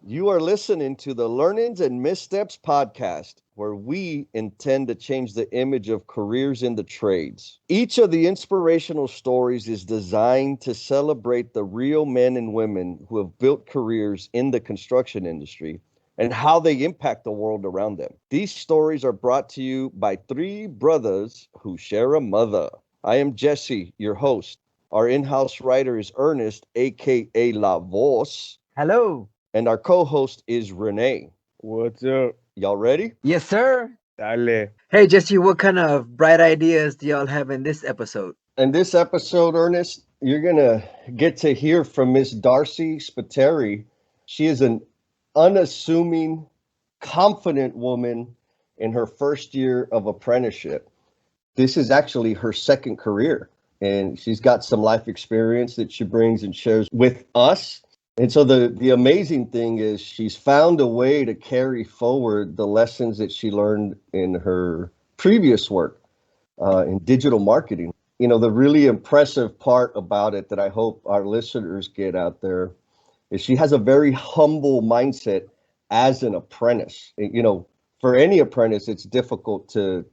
You are listening to the Learnings and Missteps podcast, where we intend to change the image of careers in the trades. Each of the inspirational stories is designed to celebrate the real men and women who have built careers in the construction industry and how they impact the world around them. These stories are brought to you by three brothers who share a mother. I am Jesse, your host. Our in-house writer is Ernest, aka La Voz. Hello. And our co-host is Renee. What's up? Y'all ready? Yes, sir. Dale. Hey, Jesse, what kind of bright ideas do y'all have in this episode? In this episode, Ernest, you're going to get to hear from Miss Darci Spiteri. She is an unassuming, confident woman in her first year of apprenticeship. This is actually her second career, and she's got some life experience that she brings and shares with us. And so the amazing thing is she's found a way to carry forward the lessons that she learned in her previous work in digital marketing. You know, the really impressive part about it that I hope our listeners get out there is she has a very humble mindset as an apprentice. You know, for any apprentice, it's difficult to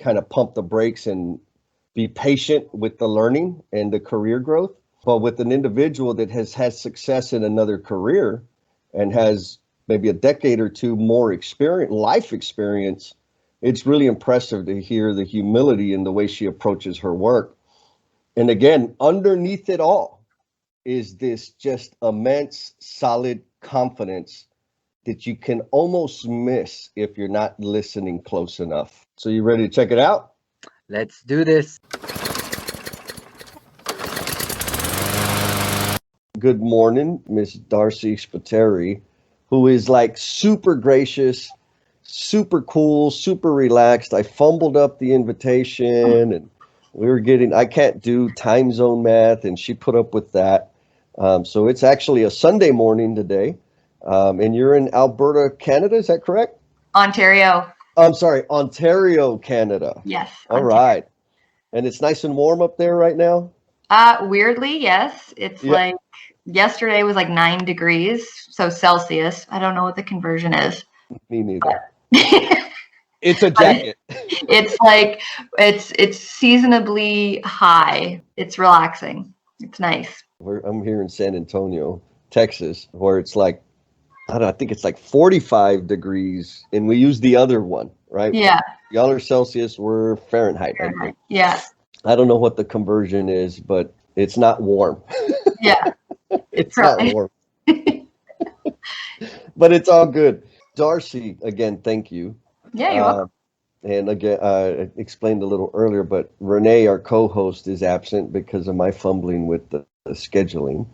kind of pump the brakes and be patient with the learning and the career growth. But with an individual that has had success in another career and has maybe a decade or two more experience, life experience, it's really impressive to hear the humility in the way she approaches her work. And again, underneath it all is this just immense, solid confidence that you can almost miss if you're not listening close enough. So you ready to check it out? Let's do this. Good morning, Miss Darci Spiteri, who is like super gracious, super cool, super relaxed. I fumbled up the invitation and I can't do time zone math, and she put up with that. So it's actually a Sunday morning today. And you're in Alberta, Canada, is that correct? Ontario. I'm sorry, Ontario, Canada. Yes. All Ontario. right. And it's nice and warm up there right now? Weirdly, yes. It's like yesterday was like 9 degrees, so Celsius. I don't know what the conversion is. Me neither. It's a jacket. It's like it's seasonably high. It's relaxing. It's nice. I'm here in San Antonio, Texas, where it's like, I don't know, I think it's like 45 degrees, and we use the other one, right? Yeah. Y'all are Celsius, we're Fahrenheit. I think. Yeah. I don't know what the conversion is, but it's not warm. Yeah. It's not warm. But it's all good. Darci, again, thank you. Yeah, you're welcome. And again, I explained a little earlier, but Renee, our co-host, is absent because of my fumbling with the scheduling.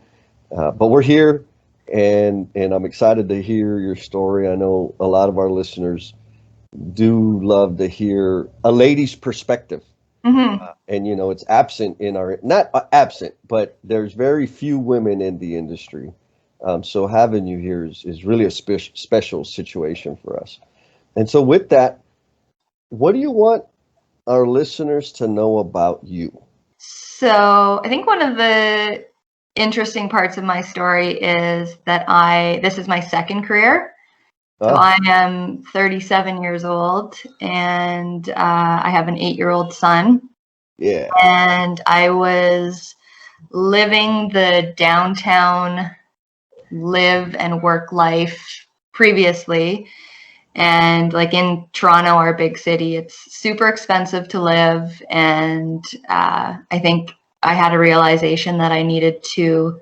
But we're here, and I'm excited to hear your story. I know a lot of our listeners do love to hear a lady's perspective. Mm-hmm. And, you know, it's absent in our, not absent, but there's very few women in the industry. So having you here is really a special situation for us. And so with that, what do you want our listeners to know about you? So I think one of the interesting parts of my story is that this is my second career. So I am 37 years old, and I have an 8-year-old son. Yeah. And I was living the downtown live and work life previously. And like in Toronto, our big city, it's super expensive to live. And I think I had a realization that I needed to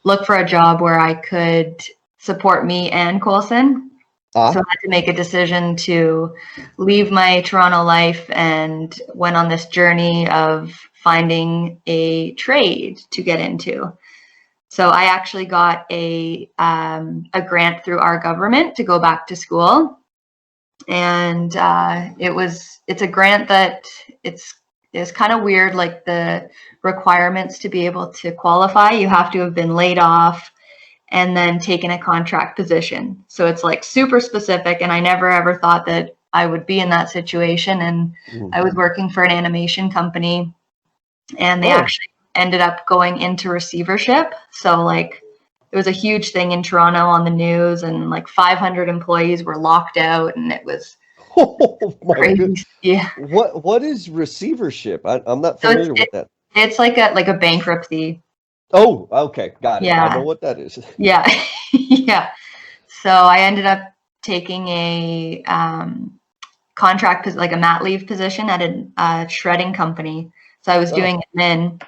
look for a job where I could support me and Coulson. So I had to make a decision to leave my Toronto life and went on this journey of finding a trade to get into. So I actually got a grant through our government to go back to school. And it's a grant that it's kind of weird, like the requirements to be able to qualify. You have to have been laid off and then taken a contract position. So it's like super specific, and I never ever thought that I would be in that situation. And I was working for an animation company, and they actually ended up going into receivership. So like it was a huge thing in Toronto on the news, and like 500 employees were locked out, and it was Oh my crazy. goodness. Yeah. What is receivership? I'm not So familiar with that. it's like a bankruptcy. Oh, okay, got it. I know Yeah. what that is. Yeah. Yeah. So I ended up taking a contract, like a mat leave position at a shredding company. So I was doing admin,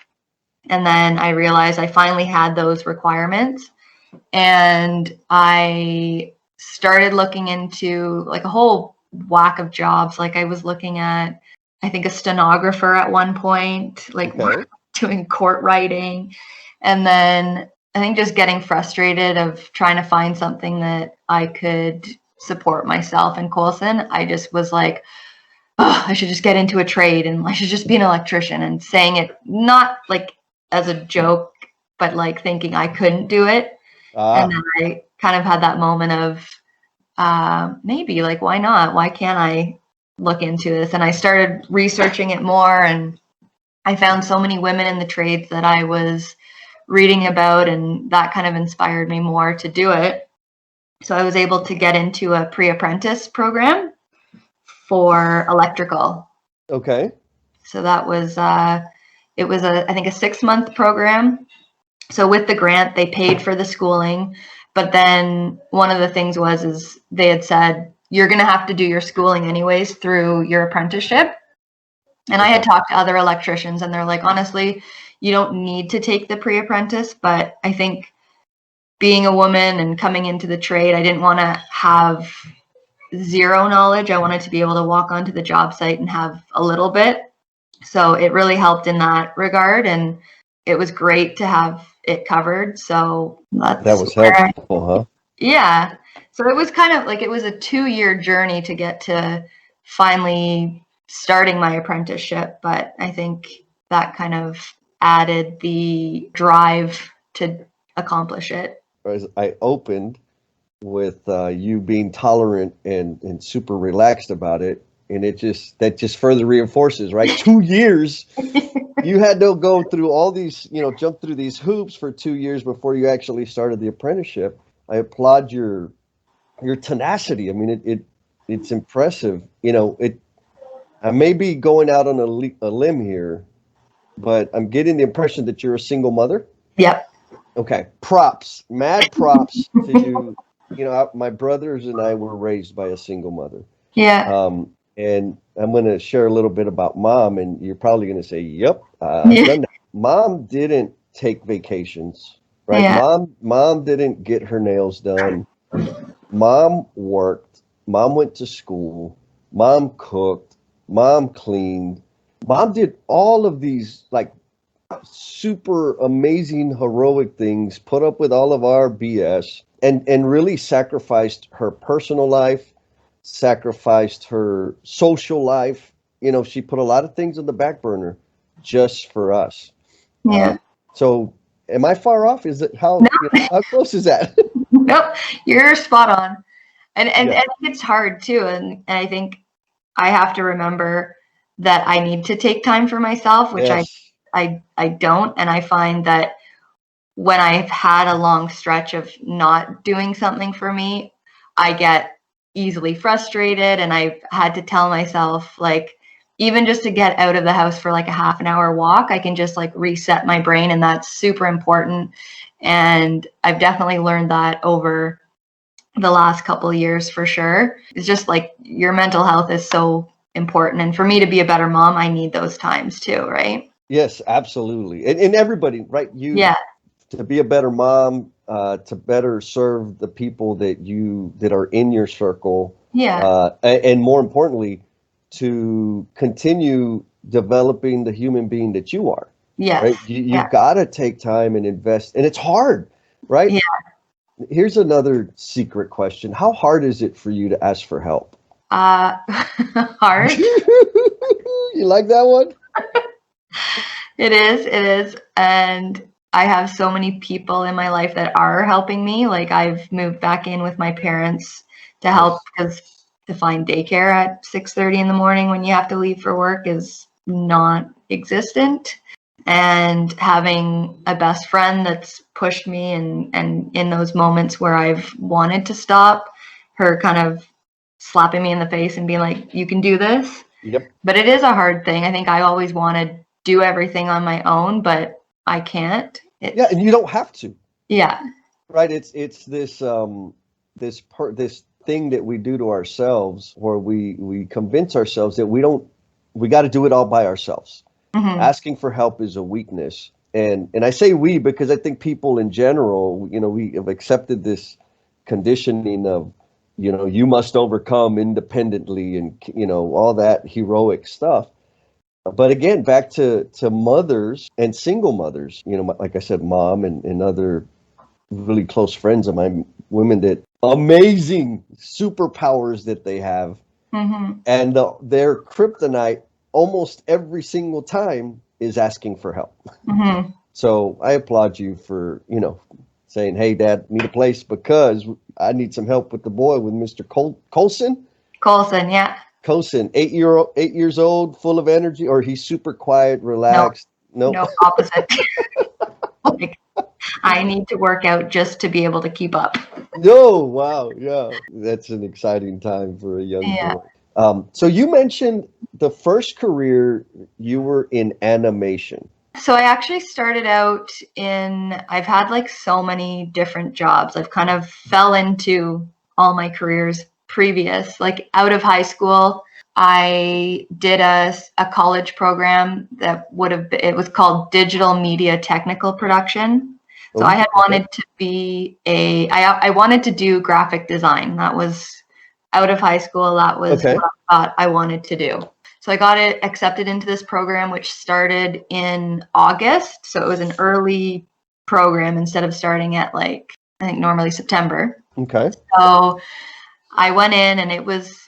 and then I realized I finally had those requirements, and I started looking into like a whole whack of jobs. Like I was looking at, I think, a stenographer at one point, like doing court writing, and then I think just getting frustrated of trying to find something that I could support myself in Coulson. I just was like, oh, I should just get into a trade and I should just be an electrician, and saying it not like as a joke, but like thinking I couldn't do it. And then I kind of had that moment of maybe like, why not? Why can't I look into this? And I started researching it more, and I found so many women in the trades that I was reading about, and that kind of inspired me more to do it. So I was able to get into a pre-apprentice program for electrical. Okay. So that was it was I think a 6-month program. So with the grant, they paid for the schooling, but then one of the things is they had said, you're going to have to do your schooling anyways through your apprenticeship. And I had talked to other electricians, and they're like, honestly, you don't need to take the pre-apprentice, but I think being a woman and coming into the trade, I didn't want to have zero knowledge. I wanted to be able to walk onto the job site and have a little bit. So it really helped in that regard, and it was great to have it covered. So that was helpful, huh? Yeah. So it was kind of like, it was a 2-year journey to get to finally starting my apprenticeship, but I think that kind of added the drive to accomplish it. As I opened with you being tolerant and super relaxed about it, and that just further reinforces, right? 2 years. You had to go through all these, jump through these hoops for 2 years before you actually started the apprenticeship. I applaud your tenacity. I mean, it's impressive. I may be going out on a limb here, but I'm getting the impression that you're a single mother. Yep. Okay. Props, mad props to you. My brothers and I were raised by a single mother. Yeah. And I'm going to share a little bit about mom, and you're probably going to say, yep, I've done that. Mom didn't take vacations, right? Yeah. Mom didn't get her nails done. Mom worked. Mom went to school. Mom cooked. Mom cleaned. Mom did all of these like super amazing, heroic things, put up with all of our BS, and really sacrificed her personal life, sacrificed her social life. She put a lot of things on the back burner just for us. Yeah. So am I far off? Is it how close is that? Nope, you're spot on. And it's hard too. And I think I have to remember that I need to take time for myself, which I don't. And I find that when I've had a long stretch of not doing something for me, I get easily frustrated. And I've had to tell myself, like, even just to get out of the house for like a half an hour walk, I can just like reset my brain. And that's super important. And I've definitely learned that over the last couple of years for sure. It's just like your mental health is so important. And for me to be a better mom, I need those times too, right? Yes, absolutely. And everybody, right? To be a better mom, to better serve the people that are in your circle. Yeah. And more importantly, to continue developing the human being that you are. Yes. Right? You've got to take time and invest, and it's hard, right? Yeah. Here's another secret question. How hard is it for you to ask for help? Hard. You like that one? It is. And I have so many people in my life that are helping me. Like I've moved back in with my parents to help, because to find daycare at 6:30 in the morning when you have to leave for work is non-existent. and having a best friend that's pushed me and in those moments where I've wanted to stop, her kind of slapping me in the face and being like, you can do this. Yep. But it is a hard thing. I think I always want to do everything on my own, but I can't. Yeah, and you don't have to. Yeah. Right. It's this this thing that we do to ourselves, where we convince ourselves that we got to do it all by ourselves. Mm-hmm. Asking for help is a weakness. And I say we because I think people in general, we have accepted this conditioning of, you must overcome independently and, all that heroic stuff. But again, back to mothers and single mothers, like I said, mom and other really close friends of mine, women that amazing superpowers that they have. Mm-hmm. And their kryptonite almost every single time is asking for help. Mm-hmm. So I applaud you for, saying, hey, Dad, need a place because I need some help with the boy, with Mr. Colson. Colson, yeah. Colson, 8 years old, full of energy, or he's super quiet, relaxed. No, opposite. Like, I need to work out just to be able to keep up. No, wow, yeah. That's an exciting time for a young boy. So you mentioned the first career you were in animation. So I actually started out I've had like so many different jobs. I've kind of fell into all my careers previous. Like out of high school, I did a college program that it was called Digital Media Technical Production. So I had wanted to be I wanted to do graphic design. That was out of high school. That was what I thought I wanted to do. So I got it accepted into this program, which started in August. So it was an early program instead of starting at I think normally September. Okay. So I went in and it was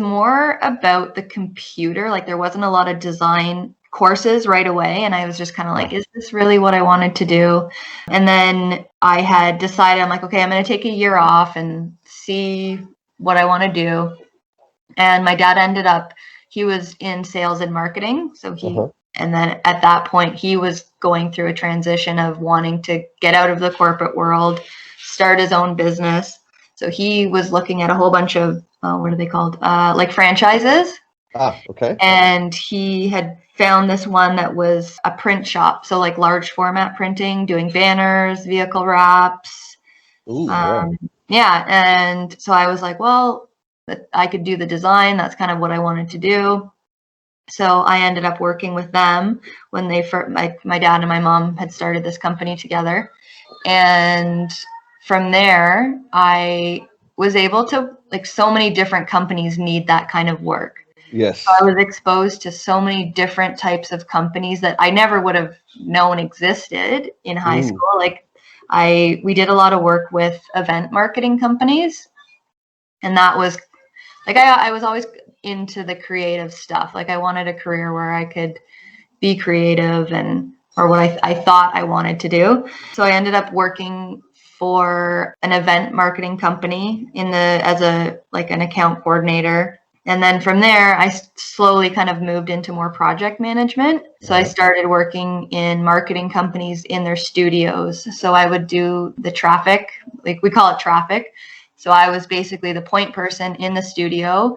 more about the computer. Like there wasn't a lot of design courses right away. And I was just kind of like, is this really what I wanted to do? And then I had decided, I'm like, okay, I'm going to take a year off and see what I want to do. And my dad he was in sales and marketing. So and then at that point, he was going through a transition of wanting to get out of the corporate world, start his own business. So he was looking at a whole bunch of, what are they called? Like franchises. Okay. And he had found this one that was a print shop. So like large format printing, doing banners, vehicle wraps. Ooh, wow. Yeah. And so I was like, well, I could do the design. That's kind of what I wanted to do. So I ended up working with them when my dad and my mom had started this company together. And from there, I was able to, so many different companies need that kind of work. Yes. So I was exposed to so many different types of companies that I never would have known existed in high school. We did a lot of work with event marketing companies. And that was I was always into the creative stuff. I wanted a career where I could be creative or what I thought I wanted to do. So I ended up working for an event marketing company as an account coordinator. And then from there, I slowly kind of moved into more project management. So I started working in marketing companies in their studios. So I would do the traffic, we call it traffic. So I was basically the point person in the studio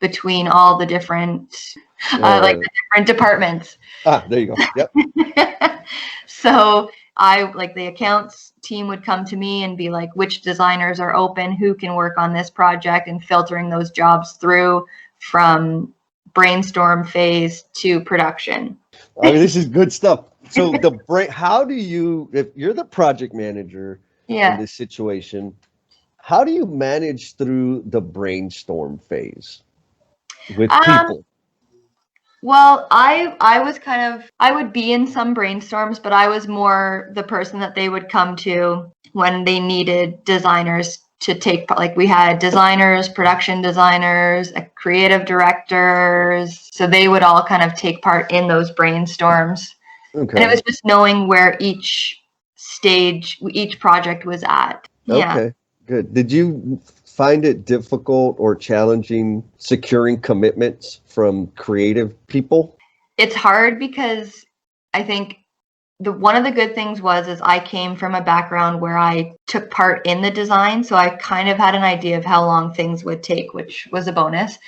between all the different, the different departments. There you go. Yep. So the accounts team would come to me and be like, which designers are open, who can work on this project, and filtering those jobs through from brainstorm phase to production. I mean, this is good stuff. So how do you, if you're the project manager in this situation, how do you manage through the brainstorm phase with people? Well, I was I would be in some brainstorms, but I was more the person that they would come to when they needed designers to take, we had designers, production designers, creative directors. So they would all kind of take part in those brainstorms. Okay. And it was just knowing where each project was at. Yeah. Okay, good. Did you find it difficult or challenging securing commitments from creative people? It's hard because I think one of the good things is I came from a background where I took part in the design, so I kind of had an idea of how long things would take, which was a bonus.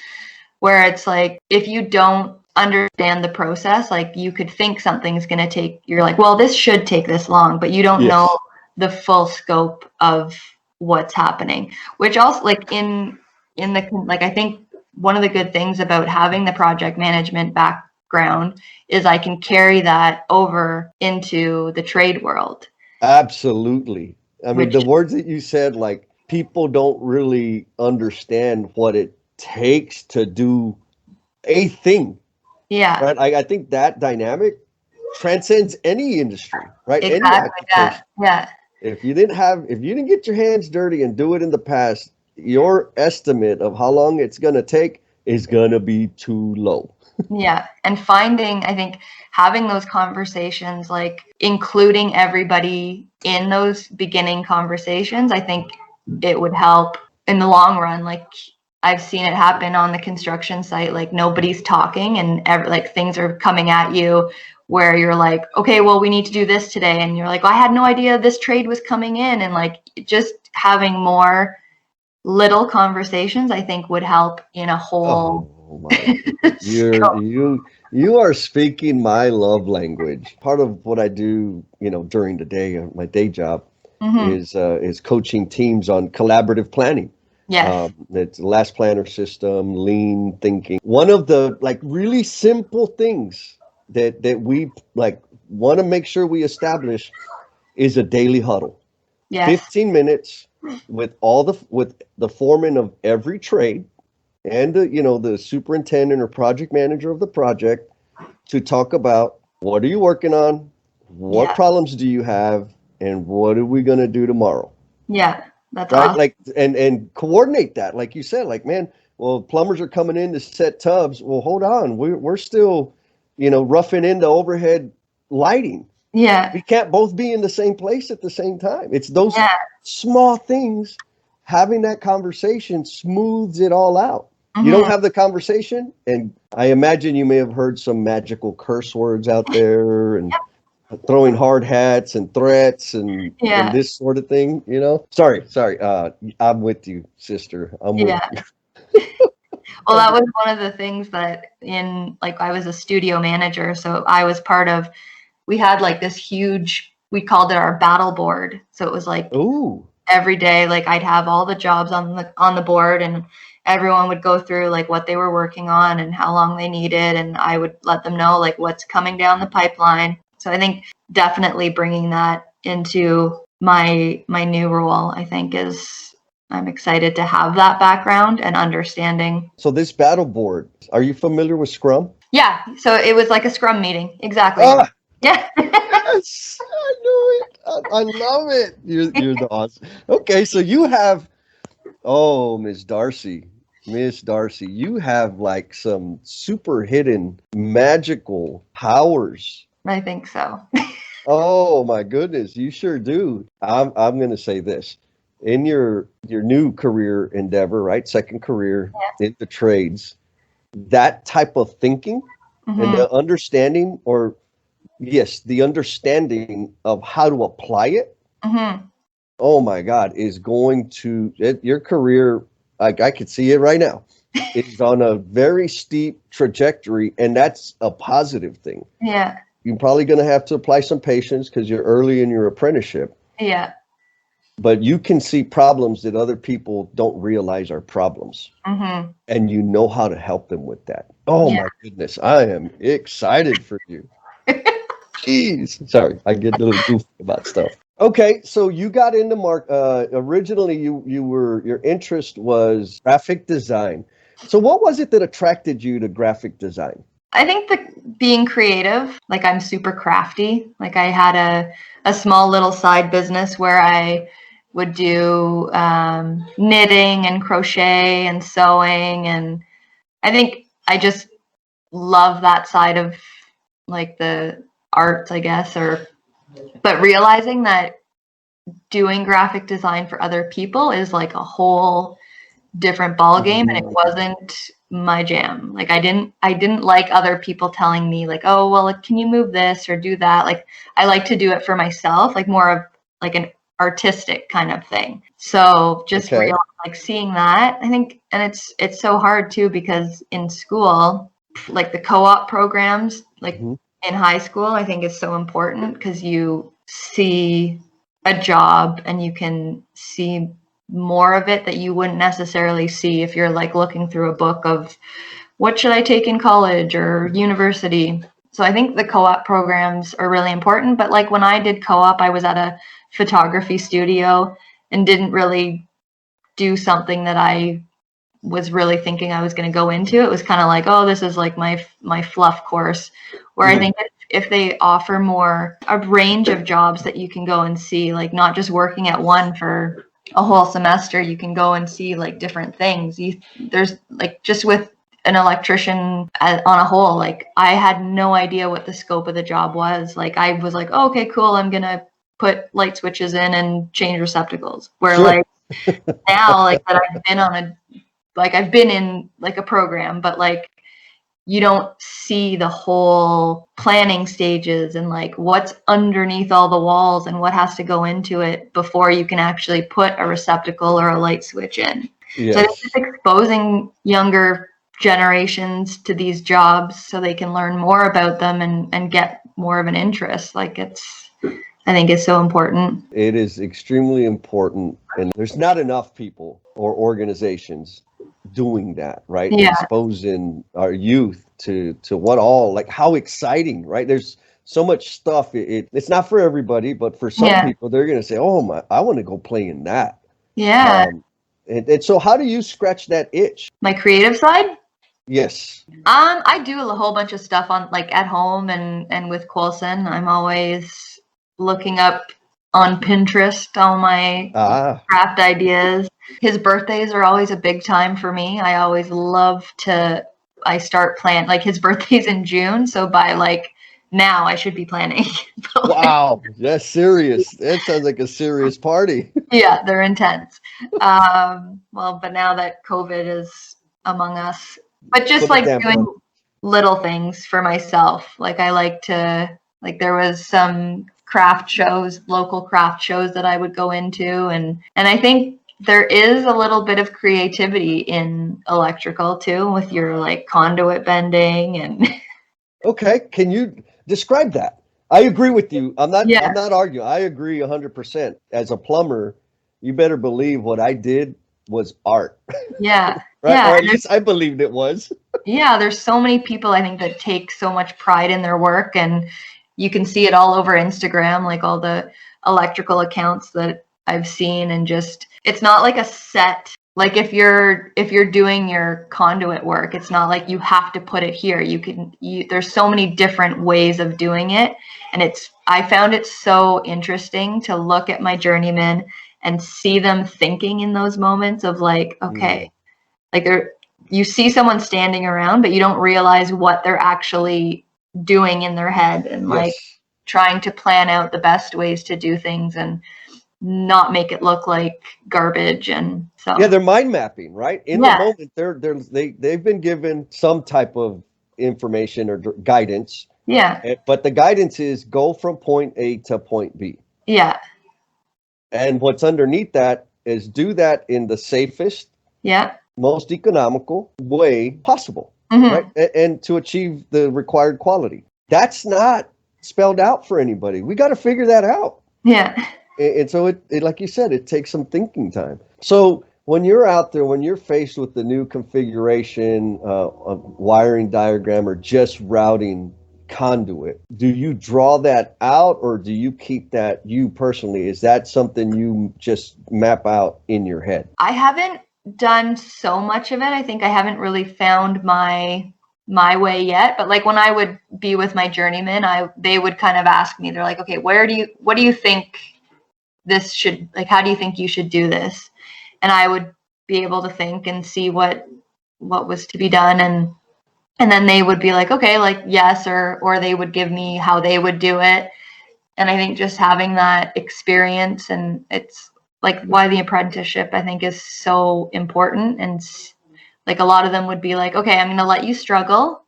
Where it's like, if you don't understand the process, like you could think something's going to take, you're like, well, this should take this long, but you don't know the full scope of what's happening, which also like in the, like, I think one of the good things about having the project management background is I can carry that over into the trade world. Absolutely. I mean, the words that you said, like, people don't really understand what it takes to do a thing. Yeah. Right. I think that dynamic transcends any industry, right? Exactly. Any occupation. Yeah. If you didn't get your hands dirty and do it in the past, your estimate of how long it's going to take is going to be too low. Yeah. And I think having those conversations, like including everybody in those beginning conversations, I think it would help in the long run. Like I've seen it happen on the construction site, like nobody's talking and like things are coming at you where you're like, okay, well, we need to do this today. And you're like, well, I had no idea this trade was coming in. And like just having more little conversations, I think would help in a whole. Oh my! You are speaking my love language. Part of what I do, during the day, my day job, is coaching teams on collaborative planning. Yes. It's last planner system, lean thinking. One of the like really simple things that we like want to make sure we establish is a daily huddle. Yes. 15 minutes with the foreman of every trade and the superintendent or project manager of the project to talk about what are you working on, what problems do you have, and what are we going to do tomorrow. Yeah, that's right. awesome. Like and coordinate that, like you said, like, man, well, plumbers are coming in to set tubs. Well, hold on, we're still roughing into overhead lighting. Yeah. We can't both be in the same place at the same time. It's those small things. Having that conversation smooths it all out. You don't have the conversation, and I imagine you may have heard some magical curse words out there and throwing hard hats and threats and this sort of thing, Sorry. I'm with you, sister. I'm with you. Well, that was one of the things that I was a studio manager, so I was part of, we had like this huge, we called it our battle board. So it was like, ooh, every day, like I'd have all the jobs on the board and everyone would go through like what they were working on and how long they needed. And I would let them know like what's coming down the pipeline. So I think definitely bringing that into my new role, I think I'm excited to have that background and understanding. So this battle board, are you familiar with Scrum? Yeah. So it was like a Scrum meeting. Exactly. Yeah. Yes, I knew it. I love it. You're the awesome. Okay, so you have, Miss Darci, you have like some super hidden magical powers. I think so. Oh my goodness, you sure do. I'm going to say this. In your new career endeavor, right? Second career in the trades, that type of thinking and the understanding, or yes, the understanding of how to apply it. Oh my God, is going to your career. I could see it right now. It's on a very steep trajectory, and that's a positive thing. Yeah. You're probably going to have to apply some patience because you're early in your apprenticeship. Yeah. But you can see problems that other people don't realize are problems. And you know how to help them with that. Oh my goodness, I am excited for you. Jeez. Sorry, I get a little goofy about stuff. Okay, so you got into originally your interest was graphic design. So what was it that attracted you to graphic design? I think being creative, like I'm super crafty. Like I had a small little side business where I would do knitting and crochet and sewing, and I think I just love that side of like the arts, I guess, but realizing that doing graphic design for other people is like a whole different ball game, and it Mhm. wasn't my jam. Like I didn't like other people telling me like, oh well, like, can you move this or do that? Like I like to do it for myself, like more of like an artistic kind of thing. So just Okay. real like seeing that, I think, and it's so hard too because in school, like the co-op programs, like Mhm. in high school, I think is so important because you see a job and you can see more of it that you wouldn't necessarily see if you're like looking through a book of what should I take in college or university. So I think the co-op programs are really important. But like when I did co-op, I was at a photography studio and didn't really do something that I was really thinking I was going to go into. It was kind of like, oh, this is like my fluff course. Where I Mhm. think if they offer more a range of jobs that you can go and see, like not just working at one for a whole semester, you can go and see like different things. There's like just with an electrician on a whole, like I had no idea what the scope of the job was. Like I was like, oh, okay, cool, I'm gonna put light switches in and change receptacles. Where Sure. like now, like that I've been in like a program, but like you don't see the whole planning stages and like what's underneath all the walls and what has to go into it before you can actually put a receptacle or a light switch in. So I think Yes. just exposing younger generations to these jobs so they can learn more about them and get more of an interest. Like I think it's so important. It is extremely important, and there's not enough people or organizations doing that, right? Yeah. Exposing our youth to what all, like how exciting, right? There's so much stuff. It's not for everybody, but for some Yeah. people, they're gonna say, "Oh my, I want to go play in that." Yeah. Um, and so, how do you scratch that itch? My creative side? Yes. I do a whole bunch of stuff on like at home and with Coulson. I'm always looking up on Pinterest all my Ah, craft ideas. His birthdays are always a big time for me. I always love to I start plan like his birthday's in June, so by like now I should be planning. But, like, wow, that's serious. That sounds like a serious party. yeah, they're intense. Well, but now that COVID is among us, but just Put a like damper on. doing little things for myself. Like I like to, like there was some craft shows, local craft shows that I would go into, and I think there is a little bit of creativity in electrical too, with your like conduit bending and Okay, can you describe that? I agree with you. I'm yeah, not arguing. I agree 100%. As a plumber, you better believe what I did was art, yeah, right? yeah. Or at least I believed it was. Yeah, there's so many people I think that take so much pride in their work, and you can see it all over Instagram, like all the electrical accounts that I've seen, and just it's not like a set, like if you're doing your conduit work, it's not like you have to put it here. There's so many different ways of doing it, and I found it so interesting to look at my journeymen and see them thinking in those moments of like, Mm, okay, like you see someone standing around, but you don't realize what they're actually doing in their head and like yes. trying to plan out the best ways to do things and not make it look like garbage. And Yeah, so, they're mind mapping, right? In the yeah, moment, they've been given some type of information or guidance, yeah, but the guidance is go from point A to point B. yeah, And what's underneath that is do that in the safest, yeah, most economical way possible, right? hmm, And to achieve the required quality. That's not spelled out for anybody. We got to figure that out. yeah. And so like you said, it takes some thinking time. So when you're out there, when you're faced with the new configuration, of wiring diagram or just routing conduit, do you draw that out or do you keep that you personally? Is that something you just map out in your head? I haven't done so much of it. I think I haven't really found my way yet, but like when I would be with my journeyman, they would kind of ask me, they're like, okay, what do you think this should, like, how do you think you should do this? And I would be able to think and see what was to be done, and then they would be like, okay, like yes, or they would give me how they would do it. And I think just having that experience, and like why the apprenticeship I think is so important. And like a lot of them would be like, okay, I'm going to let you struggle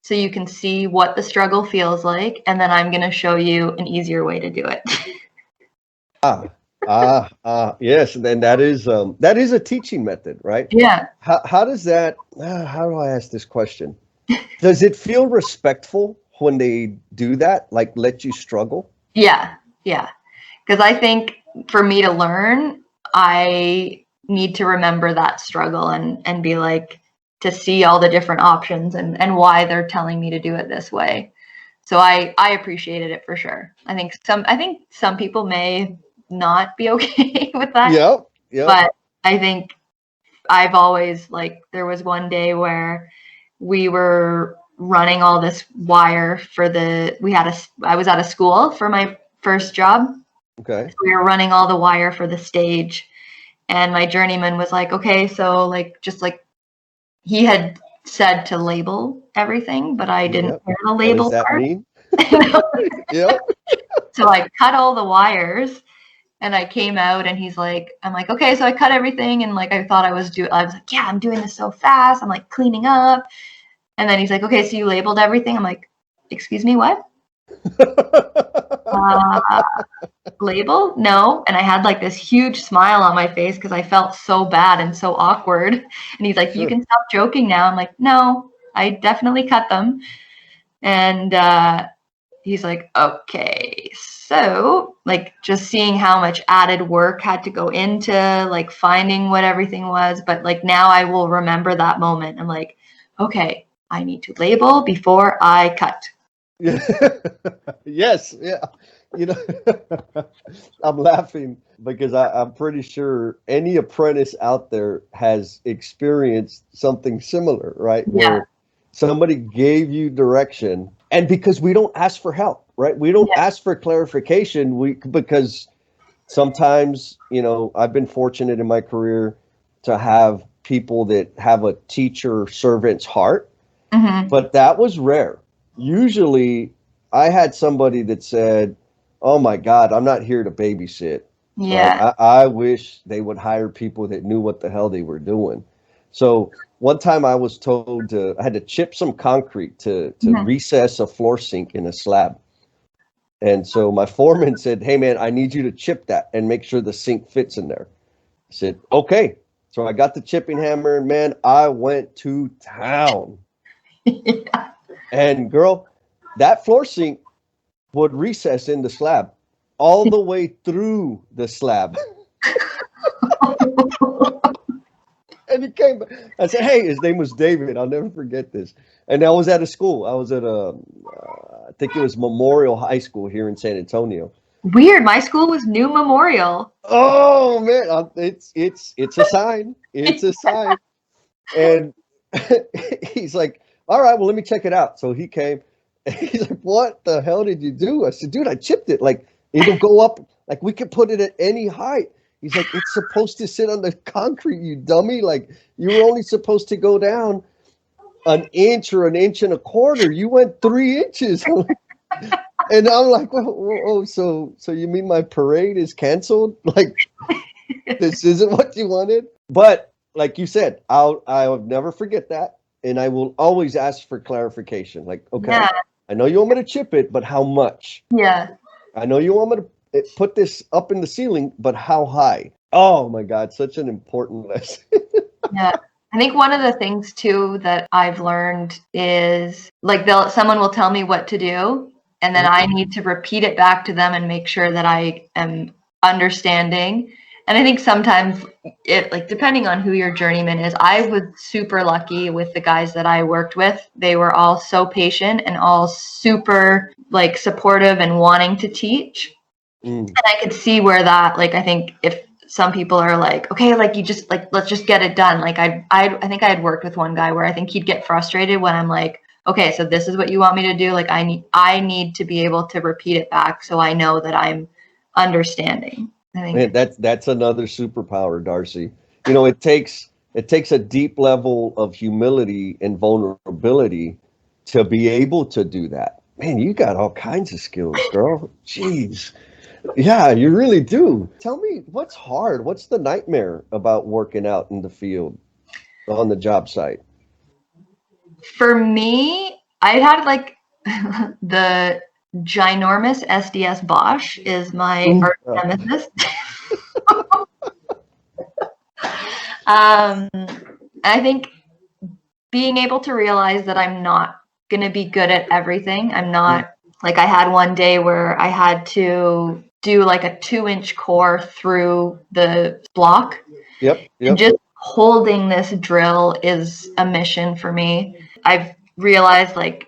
so you can see what the struggle feels like, and then I'm going to show you an easier way to do it. Yes, and that is a teaching method, right? Yeah. How does that? How do I ask this question? Does it feel respectful when they do that, like let you struggle? Yeah. Yeah. Because I think for me to learn, I need to remember that struggle and be like, to see all the different options and why they're telling me to do it this way. So I appreciated it for sure. I think some people may not be okay with that, Yep, yep. but I think I've always, like, there was one day where we were running all this wire for I was at a school for my first job. Okay. So we were running all the wire for the stage, and my journeyman was like, okay, so like, just like, he had said to label everything, but I didn't Yep. hear the What does label that part. mean? Yep. So I cut all the wires and I came out, and I'm like, okay, so I cut everything, and like I thought I was like, yeah, I'm doing this so fast. I'm like cleaning up. And then he's like, okay, so you labeled everything. I'm like, excuse me, what? Uh, label? No. And I had like this huge smile on my face because I felt so bad and so awkward. And he's like, you Sure. can stop joking now. I'm like, no, I definitely cut them. And he's like, okay, so like just seeing how much added work had to go into like finding what everything was. But like now I will remember that moment. I'm like, okay, I need to label before I cut. Yeah. Yes, yeah. You know, I'm laughing because I'm pretty sure any apprentice out there has experienced something similar, right? Yeah. Where somebody gave you direction, and because we don't ask for help, right? We don't Yeah. ask for clarification. Because sometimes, I've been fortunate in my career to have people that have a teacher servant's heart, Mm-hmm. but that was rare. Usually I had somebody that said, oh my God, I'm not here to babysit, right? Yeah. I wish they would hire people that knew what the hell they were doing. So one time I was told I had to chip some concrete to Mm-hmm. recess a floor sink in a slab. And so my foreman said, hey man, I need you to chip that and make sure the sink fits in there. I said, okay. So I got the chipping hammer, and man, I went to town. Yeah. And girl, that floor sink would recess in the slab all the way through the slab. And he came. I said, "Hey," his name was David. I'll never forget this. And I was at a school. I was at I think it was Memorial High School here in San Antonio. Weird. My school was New Memorial. Oh man, it's a sign. It's a sign. And he's like, "All right, well, let me check it out." So he came. And he's like, "What the hell did you do?" I said, "Dude, I chipped it. Like it'll go up. Like we could put it at any height." He's like, "It's supposed to sit on the concrete, you dummy. Like you were only supposed to go down an inch or an inch and a quarter. You went 3 inches." And I'm like, oh, so you mean my parade is canceled? Like this isn't what you wanted? But like you said, I'll never forget that, and I will always ask for clarification. Like, okay, Yeah. I know you want me to chip it, but how much? Yeah. I know you want me to put this up in the ceiling, but how high? Oh my God, such an important lesson. Yeah. I think one of the things too that I've learned is like someone will tell me what to do, and then I need to repeat it back to them and make sure that I am understanding. And I think sometimes it, like, depending on who your journeyman is, I was super lucky with the guys that I worked with. They were all so patient and all super like supportive and wanting to teach. Mm. And I could see where that, like, I think if some people are like, okay, like you just like, let's just get it done. Like I think I had worked with one guy where I think he'd get frustrated when I'm like, okay, so this is what you want me to do. Like I need to be able to repeat it back so I know that I'm understanding. I think Man, that's another superpower, Darci. It takes a deep level of humility and vulnerability to be able to do that. Man, you got all kinds of skills, girl. Jeez. Yeah, you really do. Tell me what's hard? What's the nightmare about working out in the field on the job site? For me, I had like the ginormous SDS Bosch is my Mm. arch nemesis. um, I think being able to realize that I'm not going to be good at everything. I'm not like I had one day where I had to do like a 2-inch core through the block, Yep, and yep. just holding this drill is a mission for me. I've realized like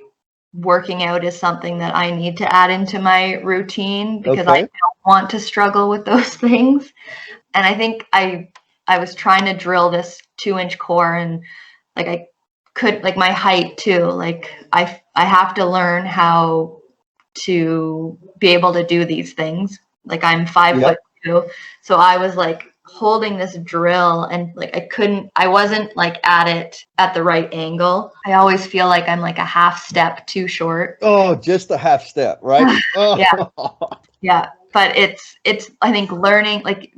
working out is something that I need to add into my routine because I Okay. don't want to struggle with those things. And I think I was trying to drill this 2-inch core, and like I could, like my height too, like I have to learn how to be able to do these things. Like I'm 5'2", so I was like holding this drill, and like I wasn't like at it at the right angle. I always feel like I'm like a half step too short. Oh, just a half step, right? Yeah, Oh. yeah. But it's I think learning, like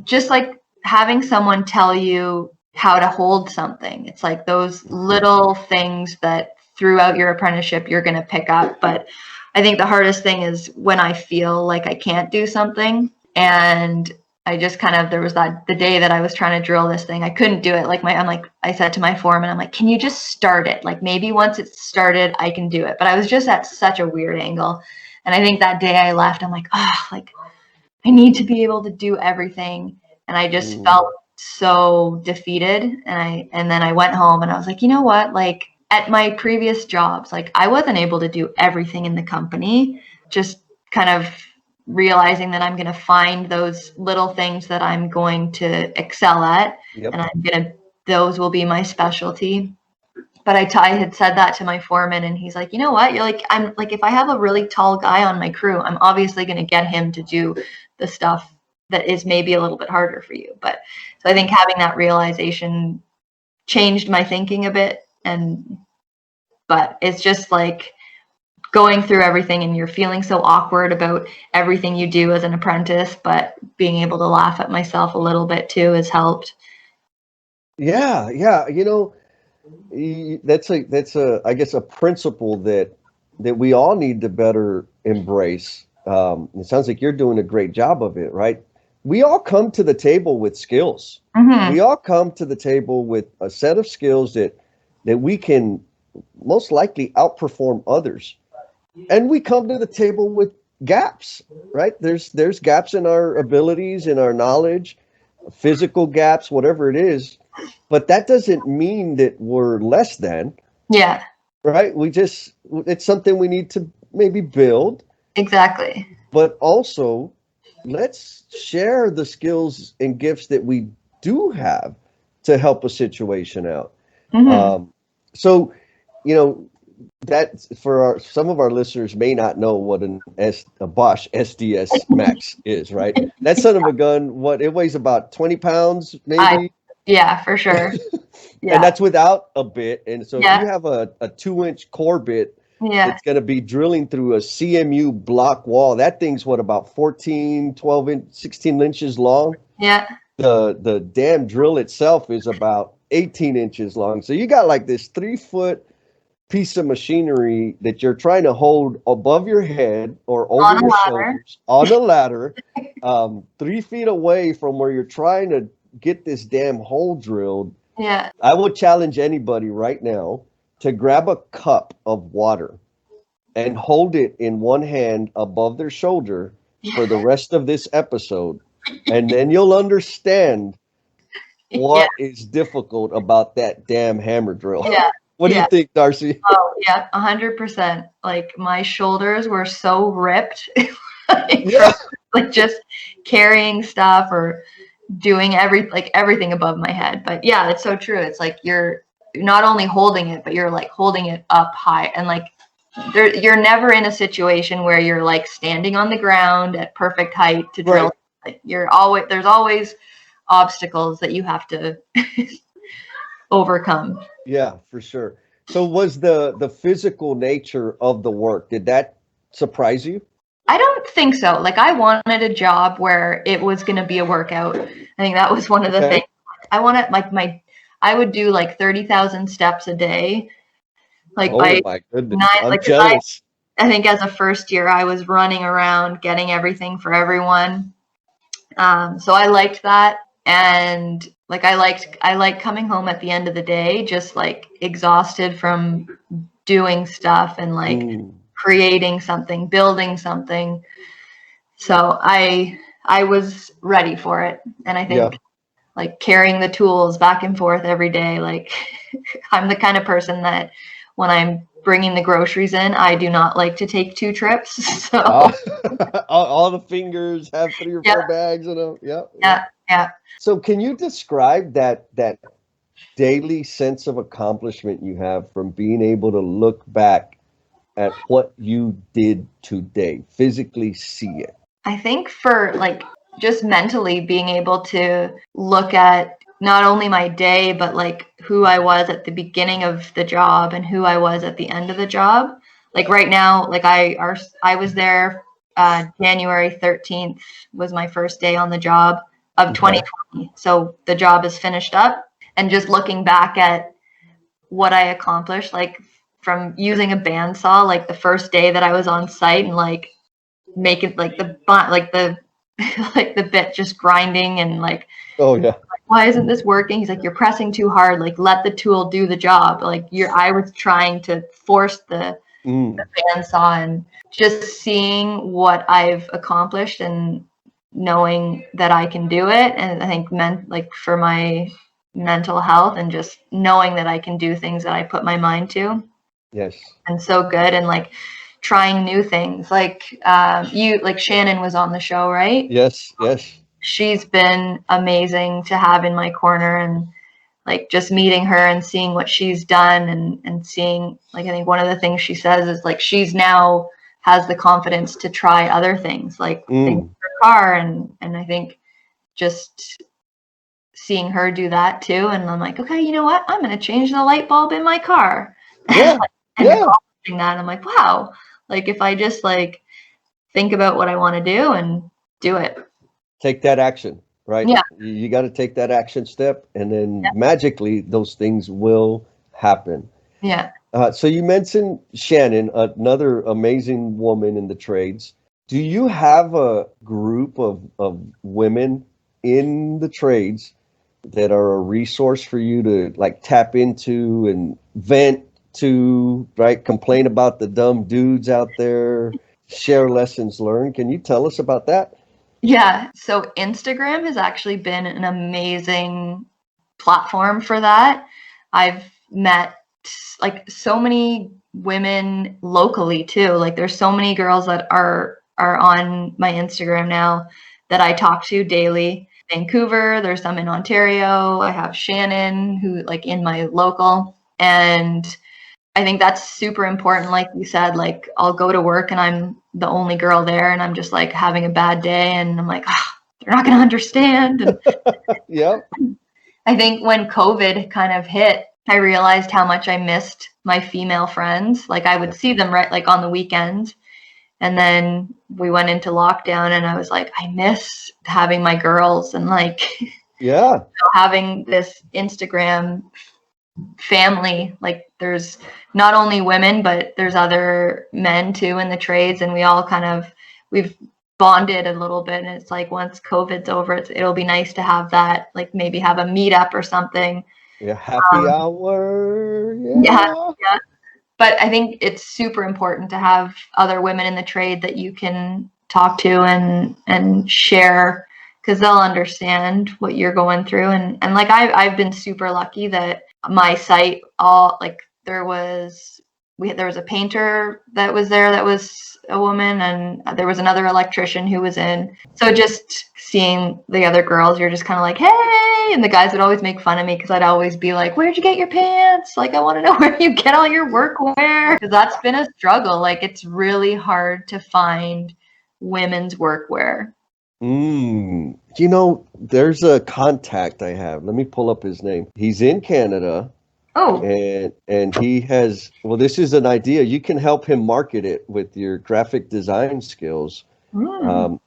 just like having someone tell you how to hold something. It's like those little things that throughout your apprenticeship you're going to pick up. But I think the hardest thing is when I feel like I can't do something, and I just kind of, there was that the day that I was trying to drill this thing, I couldn't do it. Like I'm like, I said to my foreman, I'm like, can you just start it? Like maybe once it's started, I can do it. But I was just at such a weird angle. And I think that day I left, I'm like, oh, like I need to be able to do everything. And I just Mm. felt so defeated. And then I went home and I was like, you know what? Like at my previous jobs, like I wasn't able to do everything in the company. Just kind of realizing that I'm going to find those little things that I'm going to excel at, Yep. and those will be my specialty. But I had said that to my foreman, and he's like, you know what? You're like, I'm like, if I have a really tall guy on my crew, I'm obviously going to get him to do the stuff that is maybe a little bit harder for you. But so I think having that realization changed my thinking a bit. But it's just like going through everything, and you're feeling so awkward about everything you do as an apprentice, but being able to laugh at myself a little bit too has helped. Yeah, yeah. That's a I guess a principle that we all need to better embrace. It sounds like you're doing a great job of it, right? We all come to the table with skills. Mm-hmm. We all come to the table with a set of skills that we can most likely outperform others. And we come to the table with gaps, right? There's gaps in our abilities, in our knowledge, physical gaps, whatever it is. But that doesn't mean that we're less than, Yeah, right? It's something we need to maybe build, exactly. but also let's share the skills and gifts that we do have to help a situation out. Mm-hmm. So, you know, that for some of our listeners may not know what a Bosch SDS Max is, right? That son of a gun, what it weighs about 20 pounds, I maybe. Yeah, for sure. And Yeah. that's without a bit. And so if Yeah. you have a 2-inch core bit Yeah. that's going to be drilling through a CMU block wall, that thing's what, about 14, 12, 16 inches long. Yeah. The damn drill itself is about 18 inches long. So you got like this 3-foot piece of machinery that you're trying to hold above your head or over On a your ladder. shoulders on a ladder, 3 feet away from where you're trying to get this damn hole drilled. Yeah. I would challenge anybody right now to grab a cup of water and hold it in one hand above their shoulder for the rest of this episode. And then you'll understand Yeah. what is difficult about that damn hammer drill. Yeah. What do you Yeah. think, Darcy? Oh, yeah. 100%. Like my shoulders were so ripped, like, from Yeah. like just carrying stuff or doing everything above my head. But yeah, it's so true. It's like you're not only holding it, but you're like holding it up high, and like you're never in a situation where you're like standing on the ground at perfect height to drill. Right. Like there's always obstacles that you have to overcome. Yeah, for sure. So was the physical nature of the work, did that surprise you? I don't think so. Like, I wanted a job where it was going to be a workout. I think that was one of the things. I wanted, like, I would do like 30,000 steps a day. Like, Oh my goodness. I'm like, jealous. I think as a first year, I was running around getting everything for everyone. So I liked that. And like, I like coming home at the end of the day, just like exhausted from doing stuff and like creating something, building something. So I was ready for it. And I think like carrying the tools back and forth every day, like I'm the kind of person that when I'm bringing the groceries in, I do not like to take 2 trips. So all the fingers have 3 or 4 bags in them. yeah. So can you describe that daily sense of accomplishment you have from being able to look back at what you did today, physically see it? I think for like just mentally being able to look at not only my day, but like who I was at the beginning of the job and who I was at the end of the job. Like right now, like I was there January 13th was my first day on the job of 2020. So the job is finished up, and just looking back at what I accomplished, like from using a bandsaw, like the first day that I was on site and like making like the like the bit just grinding and like, oh yeah, why isn't this working? He's like, you're pressing too hard, like let the tool do the job. Like I was trying to force the bandsaw, and just seeing what I've accomplished and knowing that I can do it. And I think like for my mental health and just knowing that I can do things that I put my mind to. Yes. And so good. And like trying new things. Like like Shannon was on the show, right? Yes. She's been amazing to have in my corner, and like just meeting her and seeing what she's done and seeing, like, I think one of the things she says is like she's now has the confidence to try other things, like things in her car, and I think just seeing her do that too, and I'm like, okay, you know what, I'm going to change the light bulb in my car. Yeah. And accomplishing that, I'm like, wow, like if I just like think about what I want to do and do it. Take that action, right? Yeah. You got to take that action step, and then magically those things will happen. Yeah. So you mentioned Shannon, another amazing woman in the trades. Do you have a group of women in the trades that are a resource for you to like tap into and vent to, right? Complain about the dumb dudes out there, share lessons learned. Can you tell us about that? Yeah. So Instagram has actually been an amazing platform for that. I've met like so many women locally too. Like there's so many girls that are on my Instagram now that I talk to daily. Vancouver, there's some in Ontario. I have Shannon who like in my local, and I think that's super important. Like you said, like I'll go to work and I'm the only girl there, and I'm just like having a bad day, and I'm like, oh, they're not going to understand. And yeah. I think when COVID kind of hit, I realized how much I missed my female friends. Like I would see them right like on the weekends. And then we went into lockdown, and I was like, I miss having my girls, and like having this Instagram family. Like there's not only women, but there's other men too in the trades, and we all kind of we've bonded a little bit. And it's like once COVID's over, it'll be nice to have that, like maybe have a meetup or something. Yeah, happy hour. Yeah. But I think it's super important to have other women in the trade that you can talk to and share, because they'll understand what you're going through. And like I've been super lucky that my site, all like there was a painter that was there that was a woman, and there was another electrician who was in. So just seeing the other girls, you're just kind of like, hey, and the guys would always make fun of me because I'd always be like, where'd you get your pants? Like, I want to know where you get all your workwear, because that's been a struggle. Like it's really hard to find women's workwear. You know, there's a contact I have. Let me pull up his name. He's in Canada. Oh. and he has, well, this is an idea. You can help him market it with your graphic design skills.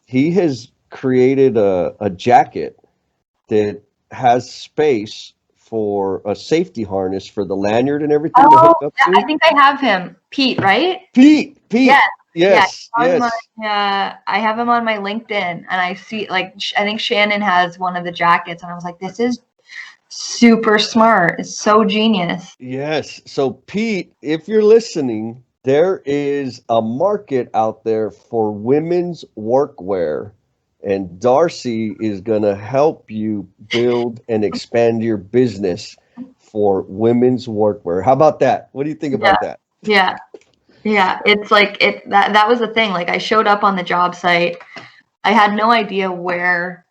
He has created a jacket that has space for a safety harness for the lanyard and everything to Oh, hook up I to. think I have him. Pete, right? Pete, Yeah. Yeah. yes, On my, yes. I have him on my LinkedIn, and I see, like, I think Shannon has one of the jackets, and I was like, this is super smart. It's so genius. Yes. So, Pete, if you're listening, there is a market out there for women's workwear, and Darci is going to help you build and expand your business for women's workwear. How about that? What do you think Yeah. about that? Yeah. Yeah. It's like that was the thing. Like, I showed up on the job site. I had no idea where